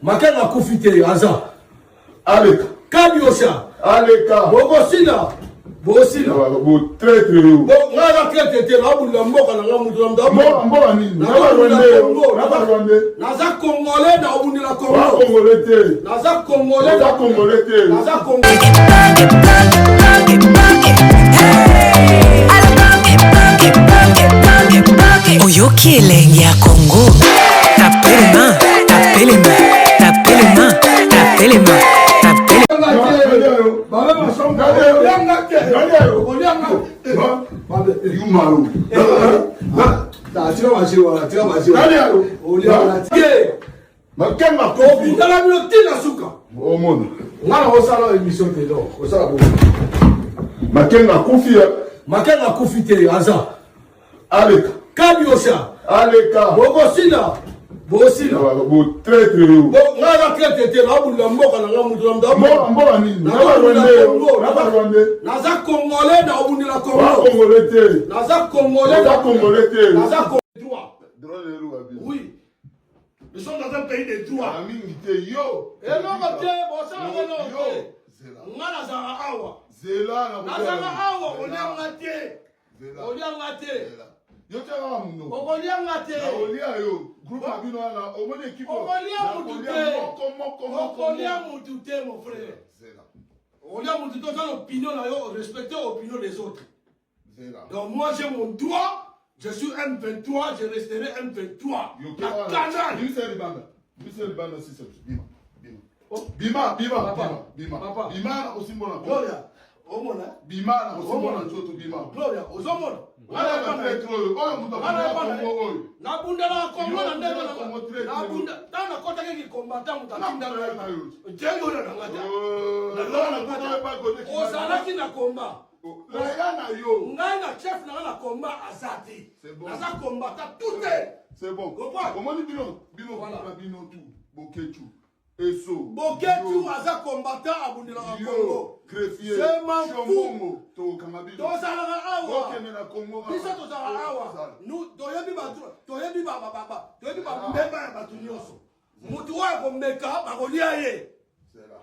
Makenga kufi te aza. Aleka. Kabiosa. Aleka. Bogosila. Bogosila. Bo traître yo. Bo ngala traître te la bula mboka na ngamutu mda. Mboka nini? Na Rwanda. Naza Congolais na obundela Congo. Wa Congolais te. Naza Congolais. Naza Congolais te. Naza Congolais. Oyoki elenge ya Congo. Tapez les mains, tapez les mains, tapez les mains, tapez les mains, tapez les Makenga kufi te aza. Aleka. Kabiosa. Aleka. Bogosila. Bogosila. Bo traître yo. Bo ngala traître te la bula mboka na ngamutu mda. Mboka nini? Na Rwanda. Naza Congolais na obundela Congo. Wa Congolais te. Naza Congolais. Naza Congolais te. Naza Congolais. Droit de l'eau. Oui. Nous sommes dans un pays de droit. Ami te yo. Et non, te bossa no te. Ngala za awa. Zela na Naza awa olianga te. Olianga te. Yo te wa muno. Olianga te. Na olia yo. Groupe abino na omone équipe. Olia mutu te. Moko. Olia mutu te mon frère. Zela. Olia mutu te dans l'opinion là yo respecter l'opinion des autres. Zela. Donc moi j'ai mon droit. Je suis M23, je resterai M23. La canal. Michel Banda si c'est Bima. Bima na osimbona. Gloria. Omona. Bima na osimbona nzoto Bima. Gloria, ozomona. Wala ka petro oyo muto oyo. Na bunda na Congo na ndenge na bunda. Tana kota ke combattant mutakinda na yo. Jengo na ngata. Na ngata. Ozalaki na combat. Ngai na chef na combat azati. Naza combattant tout est. C'est bon. Comment dit bino voilà bino tout. Boketu. Eso. Boketu aza combattant abundela na Congo. Greffier. C'est ma fou. To kamabino. To sala awa. Okene na Congo. Biso to sala awa. Nous toyebi ba toyebi ba mbeba ya batu nyonso. Mutu wa ko meka ba kolia ye. C'est là.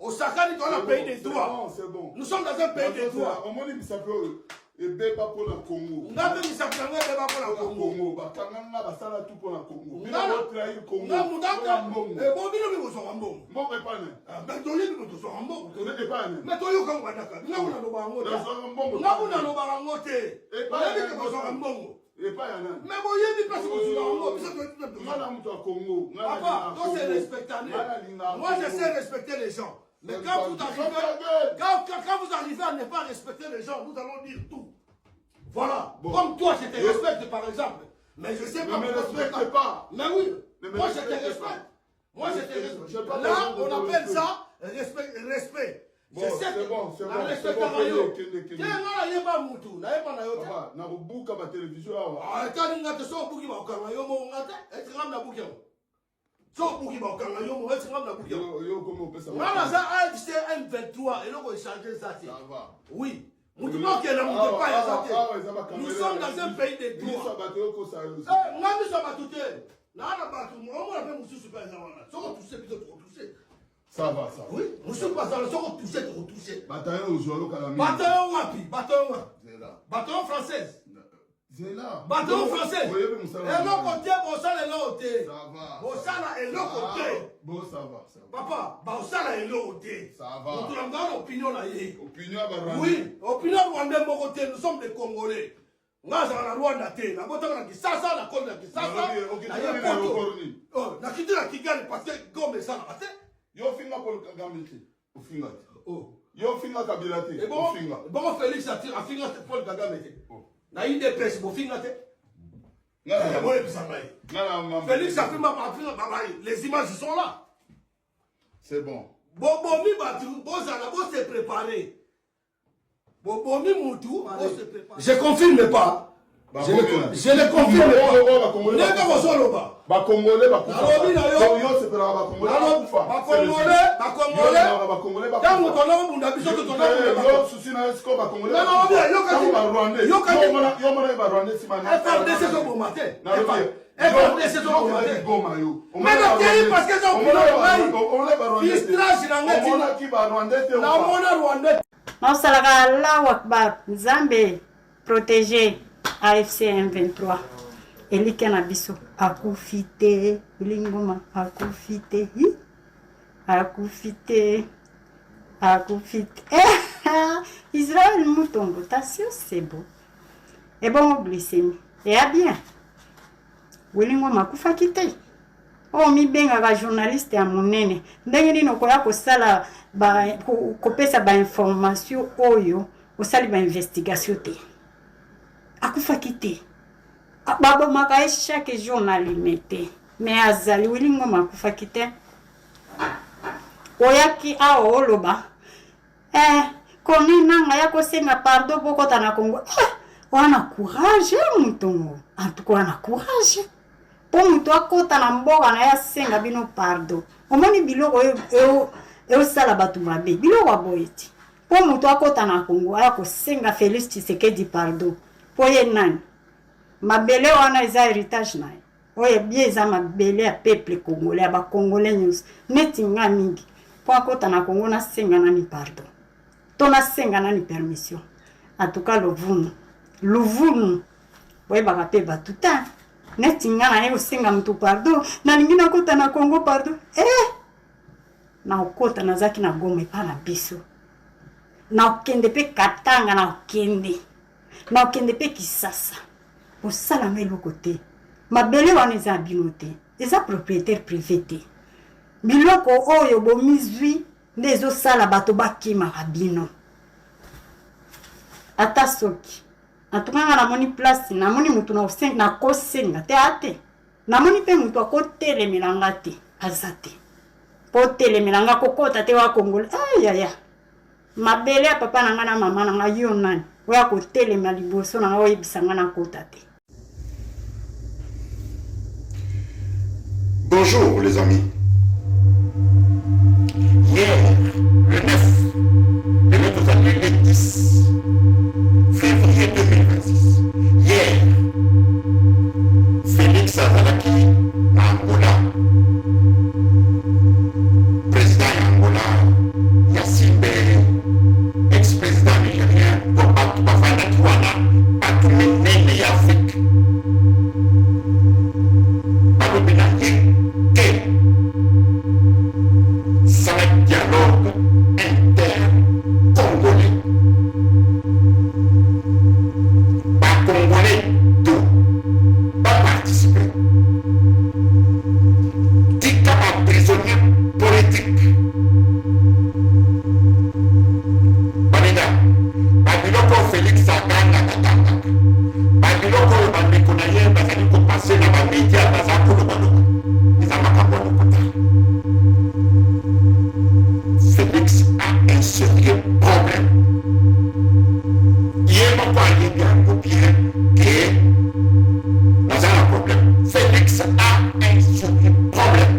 Osaka dans un pays des droits. C'est bon. Nous sommes dans un pays des droits. On m'a dit ça peut et beba pour le Congo. On a dit ça peut beba pour le Congo. Bakanga basala tout pour le Congo. On a trahir Congo. On a mudaka. Et bon bino bino so rambo. Mo epane. Mais to yebi bino so rambo. To ne epane. Mais to yo kan wadaka. Na una no bango. Na una no bango te. Yebi bino so rambo. Et pas yana. Mais bon yebi parce que so rambo. Biso to ngala mtu wa Congo. Papa, toi c'est respecter. Moi je sais respecter les gens. Mais quand vous arrivez à ne pas respecter les gens, nous allons dire tout. Voilà. Bon. Comme toi, je te respecte par exemple. Mais je sais pas. Ne me respecte pas. Mais oui. Moi, je te respecte. Moi, je te respecte. Là, on appelle ça respect. Bon, c'est bon, c'est bon. C'est bon. Na buka ba télévision awa. Ah, tani ngate so buki ba okanga yo mo ngate. Eti ngamna buki. So buki ba okanga yo mo eti ngamna buki. Yo comme pesa. Ngana za AFC M23 et loko changer ça. Ça va. Oui. Nous sommes dans un pays de droit. Ça va, ça. Oui, nous sommes pas dans le second touché. Bataillon au Joualo Calamine. Bataillon Wapi, bataillon française. Bataillon français. Et l'autre côté, Bossala est l'autre. Ça va. Bossala est l'autre côté. Bon, ça va. Papa, Bossala est l'autre. Ça va. Nous avons l'opinion là. Opinion à oui, opinion rwandais, nous sommes des Congolais. Nous avons Rwanda. Nous avons Kisasa, la Côte de Kisasa. Na quitté la Kigali parce que Gombe ça n'a pas. Yo finga Paul Kagame. Ofinga. Oh. Yo finga Kabila te. Ofinga. Bon Félix a finga Paul Kagame te. Na IDPS bo finga te. Félix a finga les images sont là. C'est bon. Bobomi batu, bozala bo se préparer. Bobomi mutu, bo se préparer. Je confirme pas. Je le confirme. N'est-ce pas solo ba? Congolais, Congolais. Quand on a un biso to na souci na esco ba Congolais. Non, yo FRDC so bon matin. FRDC so bon matin. Mais la télé parce que ça on distrace na ngati. Na mona Rwanda. Non salaka Allahu Akbar. Nzambe protéger AFC M23. Elike na biso akufite bilingoma akufite Israël Moutongo tasio c'est beau et bon glycémie et à bien bilingoma akufa kite o mi benga ba journaliste ya monene ndenge nino koya ko sala ba ko pesa ba information oyo o sali ba investigation te akufa kite baba maka chaque jour na limité mais azali wilingo makufa kite oyaki a oloba koni nanga ya kosenga pardon poko tana Congo wana courage mutongo en tout cas wana courage po muto akota na mboka na ya senga bino pardon omoni biloko e sala batu mabe biloko aboyeti po muto akota na Congo ya kosenga Félix Tshisekedi pardon po ye nani mabele wana eza héritage na ye oye bien eza mabele ya peuple congolais ya bacongolais nyonso neti nga mingi po akota na Congo nasenga nani pardon to nasenga nani permission en tout cas luvunu oyebaka mpe bato ta neti nga na ye kosenga moto pardon nalingi nakota na Congo pardon na okota nazaki na Goma epa na biso na okende mpe Katanga na okende mpe Kisasa osala nga eloko te mabele wana eza bino te eza propriétaire privé te biloko oyo bomizwi nde ezosala bato bakimaka bino ata soki atukanga namoni place namoni mutu na osenga na kosenga te ate namoni mpe mutu akotelemela te aza te po telemela kokota te wa Congolais ayaya mabele ya papa na nga na mama na nga yo nani oya kotelemela liboso na nga oyebisa nga na kota te. Bonjour les amis. Hier, le 9, et nous avons le 10 février 2026. Hier, Félix Azalaki na Angola. Président Angola, Yacine Bere, ex-président nigérien, pour Bafana Kiwana, Batumene et Afrique. C'est un dialogue inter-congolais. Pas congolais, tout. Pas participer. Dit comme prisonnier politique. Banida, Babiloko Félix Aganga Katanga. Babiloko Bamekonaye, Bazaliko passé dans ma média, Bazakolo Baloko. Ils ont pas Félix a un sérieux problème. Il est pas allé bien ou bien que nous avons un problème. Félix a un sérieux problème.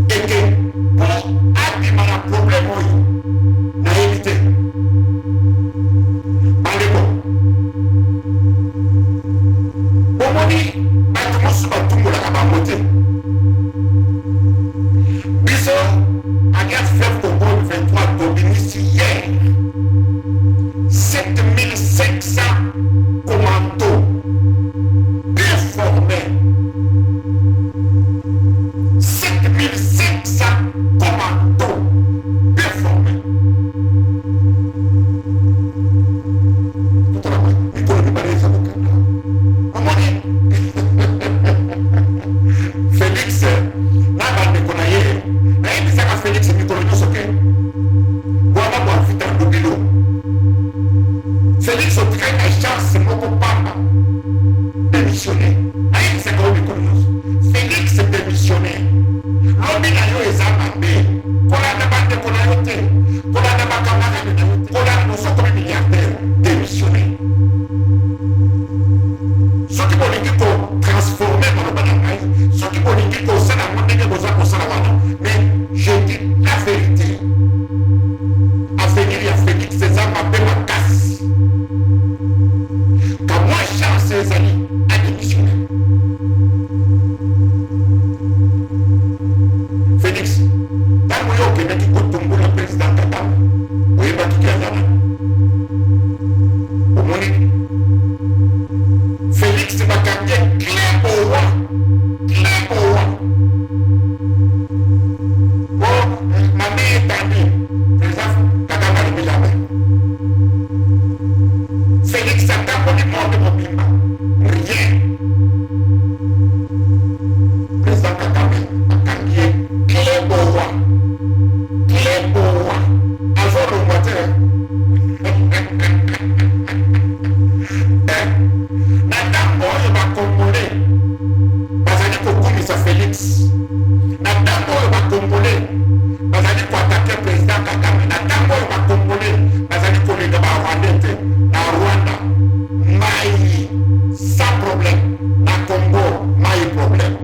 Et que pour abîmer un problème, on a évité. Bandeko. Bon, on dit, maintenant, je vais tout le monde. Alias Fleuve Congo 23 Bobinisi hier 7500 commandos bien formés 7500 commandos bien formés tout à l'heure il faut le parler ça Félix n'a pas de connaître Félix Mikolo Nyosoke. Voilà moi vite un bobilo. Félix au train de chance moko papa. Démissionné. Aïe c'est comme Mikolo Nyoso. Félix démissionné. L'homme n'a yo ezambe. Kola na bande kola yote. Kola na bakamara na yote. Kola no so comme milliardaire démissionné. soki bolingi kotransforme maloba na ngai soki bolingi kosala ngo ndenge boza kosala wana mais je dis la vérité avenir ya Félix eza mabe makasi kamwa chance ezali adémissionné Félix ntango yo okendaki kotumbola président Kagame oyebaki ki azana omoni Félix bakangi clé au roi oh mame etandi président Kagame alobi jamais Félix atamboli monde mobimba rien président Kagame bakangi ye clé au roi azolongwa te na ntango oyo bakongole bazali kokumisa Félix na ntango oyo bakongole bazali koatake président Kagame na ntango oyo bakongole bazali kolinga barwandais te na Rwanda mai sans problème na Congo mai problème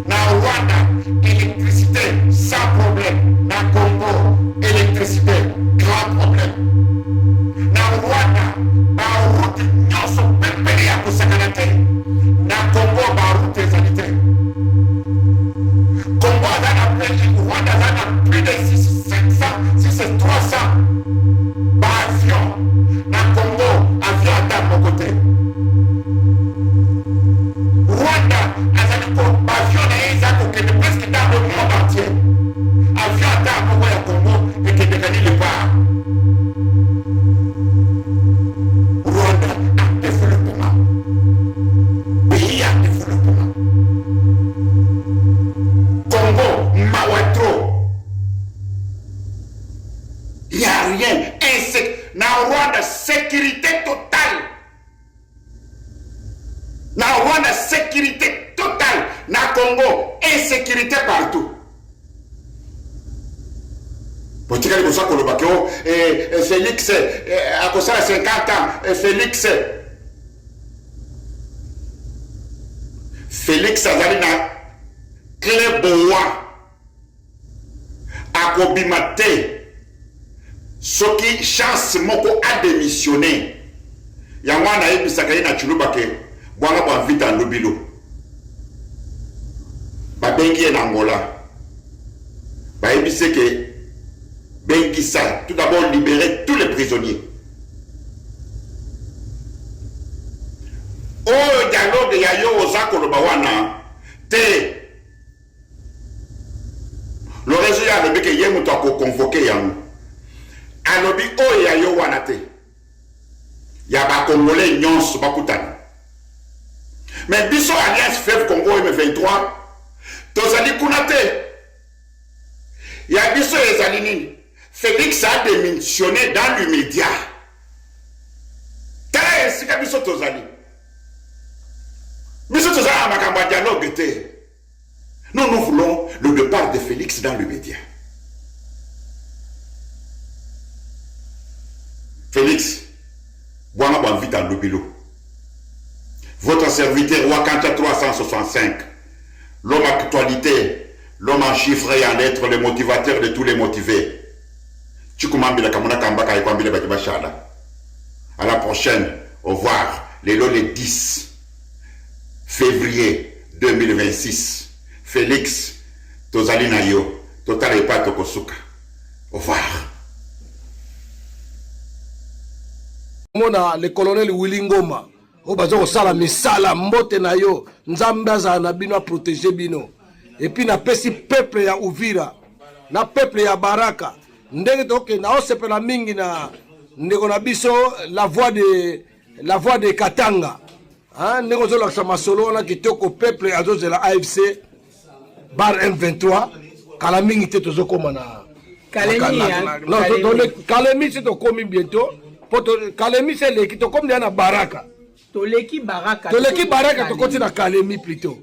na Rwanda électricité sans problème na Congo électricité grand problème na Rwanda baroute nyonso pepele ya kosakana te na Congo baroute ezali te Congo aza na Rwanda aza na plus de 300 baavion na Congo avion ata moko te Rwanda azali ko baavion na ye eza kokende presque dans le monde entier avion ata moko ya Congo ekendekani lepart Rwanda a développement pays a développement Congo mawatro il n'y a rien na Rwanda sécurité totale na Rwanda sécurité totale na Congo insécurité partout Potikali bosa koloba ke Félix akosala 50 ans Félix azali na clé boa akobima te soki chance moko a démissionné yango ana yebisaka ye na chuluba ke bwana bwa vita lobilo babengi ye na Angola bayebise ke Bengissa, tout d'abord libérer tous les prisonniers. Oh, dialogue ya yo ozako lobawana te. Le réseau ya lobeke yemu to ko convoquer yango. Alobi o ya yo wana te. Ya ba congolais nyonso bakutana. Mais biso alliance FEV Congo M23 tozali kuna te. Ya biso ezali nini? Félix a démissionné dans l'immédiat. Tala esika biso tozali. Biso tozali a makambo ya dialogue te. Nous voulons le départ de Félix dans l'immédiat. Félix, Bwana Banvita Lubilo. Votre serviteur Wakanta 365. L'homme actualité, l'homme en chiffres et en lettres, le motivateur de tous les motivés. À la prochaine, au revoir. Le 10 février 2026. Félix, Tozali Nayo, Total et pas Tokosuka. Au revoir. Mona le colonel Willy Ngoma o bazo kosala misala mbote na yo nzambe azala na bino protéger bino et puis na pesi peuple ya Uvira na peuple ya Baraka ndenge toke na osepela mingi na ndeko na biso la voix de Katanga hein ndeko zo la masolo na kitoko peuple azozela AFC bar M23 kala mingi te tozo koma na Kalemi non Kalemi c'est to komi bientôt Kalemi c'est l'équipe comme na Baraka. Toleki Baraka. Toleki Baraka to continue na Kalemi plutôt.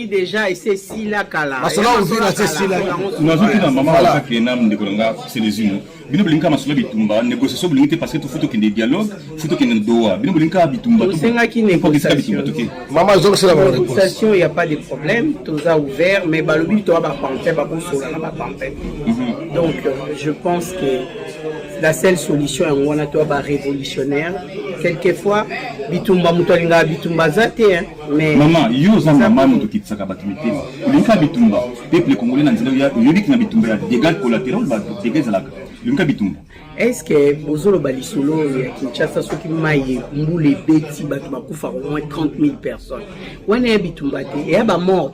déjà et c'est si la kala. Parce que là on vit là c'est si la. Nous avons dit à maman que nam de Kolanga c'est les unes. Bino Blinka masolo bitumba négociation Blinka parce que tout faut qu'il y ait dialogue, faut qu'il y ait doa. Bino Blinka bitumba. C'est qui négociation. Maman ils ont c'est la négociation, il y a pas de problème, tout ça ouvert mais balobi toi ba panter ba konsola ba panter. Donc je pense que la seule solution est on a toi ba révolutionnaire. Quelquefois bitumba mutolinga bitumba zate mais maman yo za maman muto kitsaka batumité. Blinka bitumba. Peuple congolais na nzela ya yobi kina bitumba ya dégâts collatéraux ba dégâts zalaka. Est-ce que Bozolo Balisolo et Kinshasa, ceux qui maillent, les bêtis, au moins 30 000 personnes. On est bitumba, et à mort.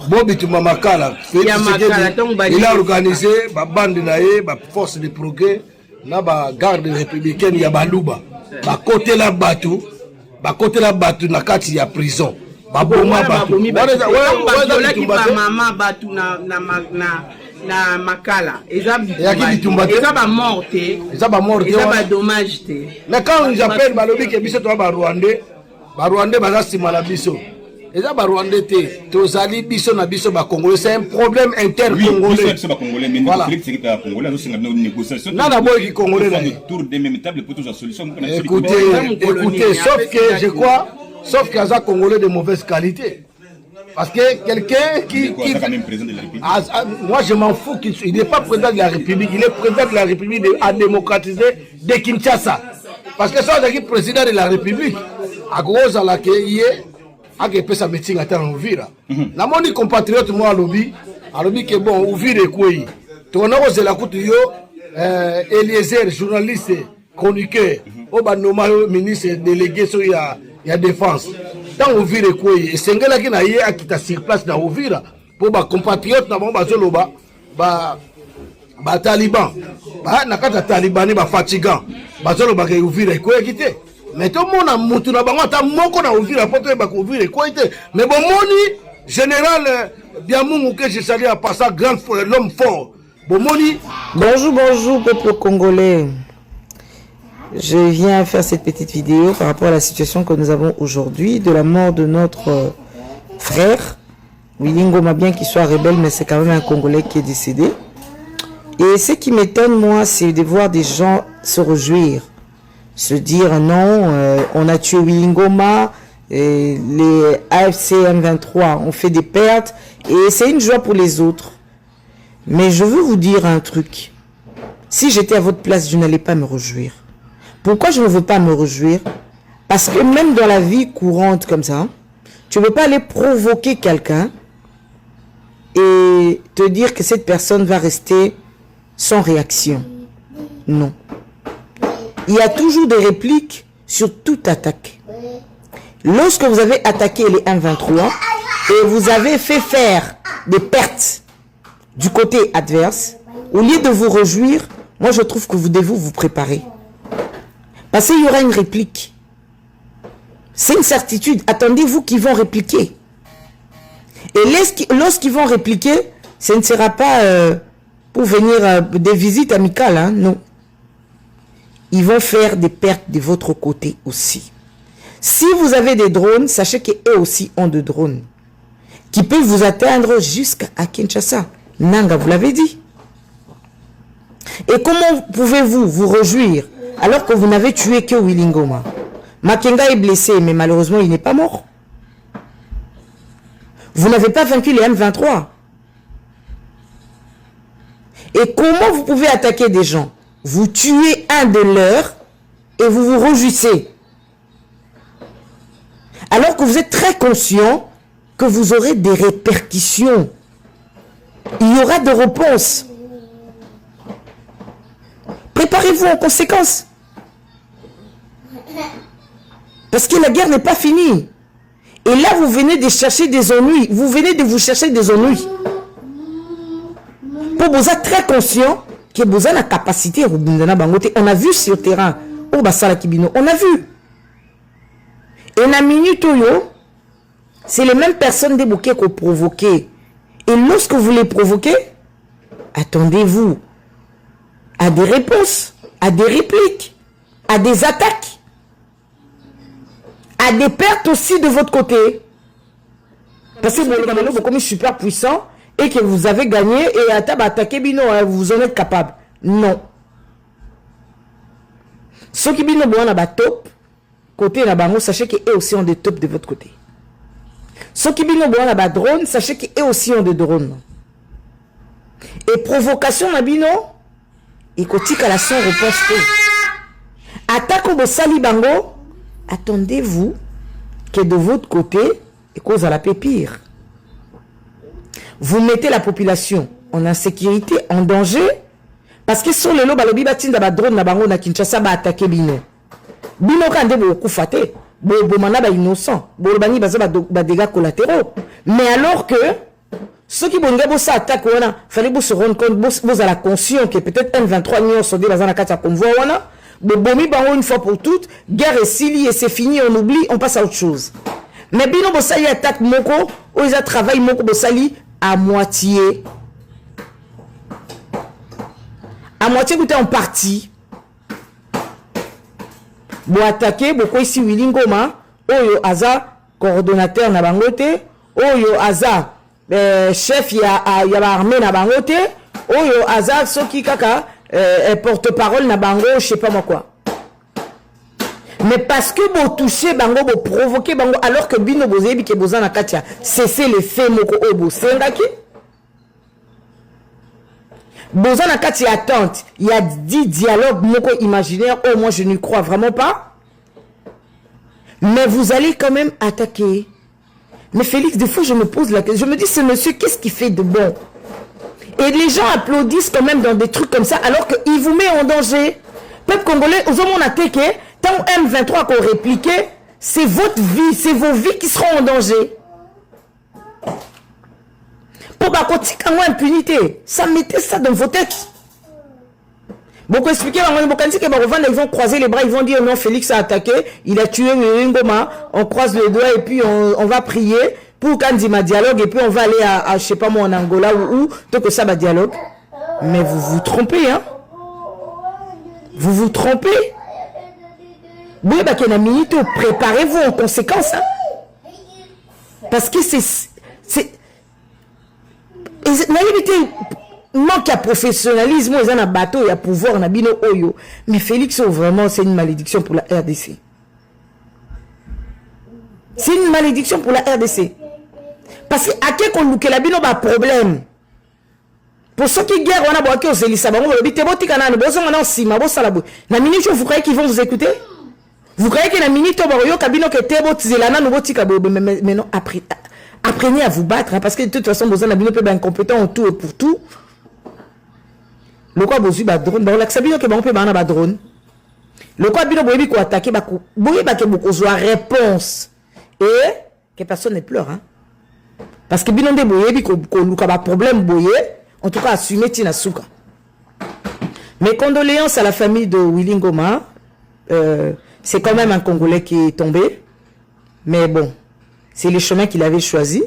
Bon bitumba makala. Il a organisé ba bande nae, ba force de progrès, na ba garde républicaine ya baluba. Ba côté la batu na kati ya prison. Ba boma batu. Maman batu na makala eza ba morte dommage te mais quand j'appelle balobi ke biso to ba rwandais baza sima na biso eza ba rwandais te tozali biso na biso ba congolais c'est un problème intercongolais biso ba congolais mais c'est pas congolais nous c'est une négociation na boy qui congolais na tour de même table pour trouver solution écoutez sauf que aza congolais de mauvaise qualité. Parce que quelqu'un qui moi je m'en fous qu'il n'est pas président de la République, il est président de la République à démocratiser de Kinshasa. Parce que ça c'est président de la République. À cause de la qui est à qui peut sa meeting à temps Uvira. La moni compatriote moi lobby que bon Uvira quoi. Ton nom c'est la coute yo Eliezer journaliste chroniqueur au banoma ministre délégué sur ya défense. Dans Uvira quoi et sengela qui na yé a quitté sur place dans Uvira pour ba compatriote na bon bazoloba ba taliban ba na kata talibani ba fatigant bazoloba ke Uvira quoi quitté mais tout le monde mutu na bango ta moko na Uvira poto ba Uvira quoi quitté mais bon moni général Biamungu que je salue à passant grand l'homme fort bon moni. Bonjour peuple congolais. Je viens faire cette petite vidéo par rapport à la situation que nous avons aujourd'hui de la mort de notre frère Willy Ngoma, bien qu'il soit rebelle, mais c'est quand même un Congolais qui est décédé. Et ce qui m'étonne, moi, c'est de voir des gens se réjouir, se dire non, on a tué Willy Ngoma, et les AFC M23 ont fait des pertes, et c'est une joie pour les autres. Mais je veux vous dire un truc. Si j'étais à votre place, je n'allais pas me réjouir. Pourquoi je ne veux pas me réjouir? Parce que même dans la vie courante comme ça, tu ne peux pas aller provoquer quelqu'un et te dire que cette personne va rester sans réaction. Non. Il y a toujours des répliques sur toute attaque. Lorsque vous avez attaqué les M23 et vous avez fait faire des pertes du côté adverse, au lieu de vous réjouir, moi je trouve que vous devez vous préparer. Parce qu'il y aura une réplique. C'est une certitude. Attendez-vous qu'ils vont répliquer. Et lorsqu'ils vont répliquer, ce ne sera pas pour venir des visites amicales. Hein, non. Ils vont faire des pertes de votre côté aussi. Si vous avez des drones, sachez qu'eux aussi ont des drones. Qui peuvent vous atteindre jusqu'à Kinshasa. Nanga, vous l'avez dit. Et comment pouvez-vous vous réjouir alors que vous n'avez tué que Willy Ngoma? Makenga est blessé, mais malheureusement, il n'est pas mort. Vous n'avez pas vaincu les M23. Et comment vous pouvez attaquer des gens? Vous tuez un de leurs et vous vous réjouissez. Alors que vous êtes très conscient que vous aurez des répercussions. Il y aura des réponses. Préparez-vous en conséquence. Parce que la guerre n'est pas finie. Et là, vous venez de chercher des ennuis. Vous venez de vous chercher des ennuis. Pour vous êtes très conscient que vous avez la capacité. On a vu sur le terrain. On a vu. Et la minute c'est les mêmes personnes débouquées qu'on provoquait. Et lorsque vous les provoquez, attendez-vous à des réponses, à des répliques, à des attaques, à des pertes aussi de votre côté. Parce que vous comme super puissant et que vous avez gagné et à attaquer Bino, vous en êtes capable. Non. Ceux qui Bino bon na top côté na bango, sachez qu'eux aussi ont des tops de votre côté. Ceux qui Bino bon na drone, sachez qu'eux aussi ont des drones. Et provocation na Bino, et kotika la son riposte. Attaque au sali bango, attendez-vous que de votre côté, et cause à la paix pire. Vous mettez la population en insécurité, en danger, parce que sur le lot, balobi batinda ba drone na bango na Kinshasa ba attaquer Bino. Bino kande bo kufate, bo mana ba innocent, bo bani ba dégâts collatéraux. Mais alors que ceux qui bonga bo ça attaque wana, fallait bo se rendre compte, bo à la conscience que peut-être M23 millions sont des bazana kata convoi wana, bo bomi bango une fois pour toutes, guerre est sili et c'est fini, on oublie, on passe à autre chose. Mais Bino Bossali attaque Moko, ou ils travaillent Moko Bossali à moitié. À moitié, vous êtes en partie. Vous attaquez, beaucoup ici, Willingoma, Oyo Aza, coordonnateur na bangote, Oyo Aza, chef ya l'armée na bangote, Oyo Aza, Soki Kaka, porte-parole na bango, je sais pas moi quoi. Mais parce que vous touchez bango, vous provoquez bango, alors que Bino Bozebi ke Bozana Katia, cessez les faits moko obo sengaki. Bozana Katia attente, il y a 10 dialogues moko imaginaires, oh moi je ne crois vraiment pas. Mais vous allez quand même attaquer. Mais Félix, des fois je me pose la question, je me dis ce monsieur, qu'est-ce qu'il fait de bon? Et les gens applaudissent quand même dans des trucs comme ça, alors qu'il vous met en danger. Peuple congolais, aux hommes on attaqué. Tant M23 qu'on réplique, c'est votre vie, c'est vos vies qui seront en danger. Pour bakotika moi impunité, ça mettez ça dans vos têtes. Beaucoup expliquer, ils vont croiser les bras, ils vont dire non, Félix a attaqué, il a tué Ngoma, on croise les doigts et puis on va prier pour Kandima dialogue et puis on va aller à je sais pas moi en Angola ou tant que ça va dialogue. Mais vous vous trompez, hein? Vous vous trompez. Préparez-vous en conséquence. Hein? Parce que c'est manque à professionnalisme, ils ont un bateau, il y a pouvoir, on a bino oyo. Mais Félix, vraiment, c'est une malédiction pour la RDC. C'est une malédiction pour la RDC. Parce que à quel qu'on la bino ba problème. Pour ceux qui guerrent, on a boité aux Élisa, on va habiter botikana, on a aussi ma bossa la boue. La minute, vous croyez qu'ils vont vous écouter? Vous croyez que la minute mais non, apprenez à vous battre, hein, parce que de toute façon, vous avez un incompétent en tout et pour tout. Le quoi vous avez drone, vous savez que vous avez un drone. Le quoi vous avez attaqué, vous avez réponse et que personne ne pleure. Hein. Parce que vous avez un problème, en tout cas, assumez Tina Souka. Mes condoléances à la famille de Willingoma. C'est quand même un Congolais qui est tombé. Mais bon, c'est le chemin qu'il avait choisi.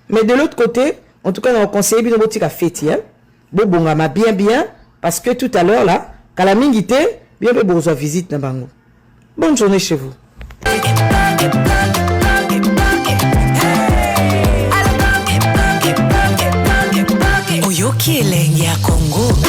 Mais de l'autre côté, en tout cas, on conseille bien de fête. Bien, parce que tout à l'heure, là, quand la mingité, bien besoin visite na bango. Bonne journée chez vous. Oyoki elengi ya Congo.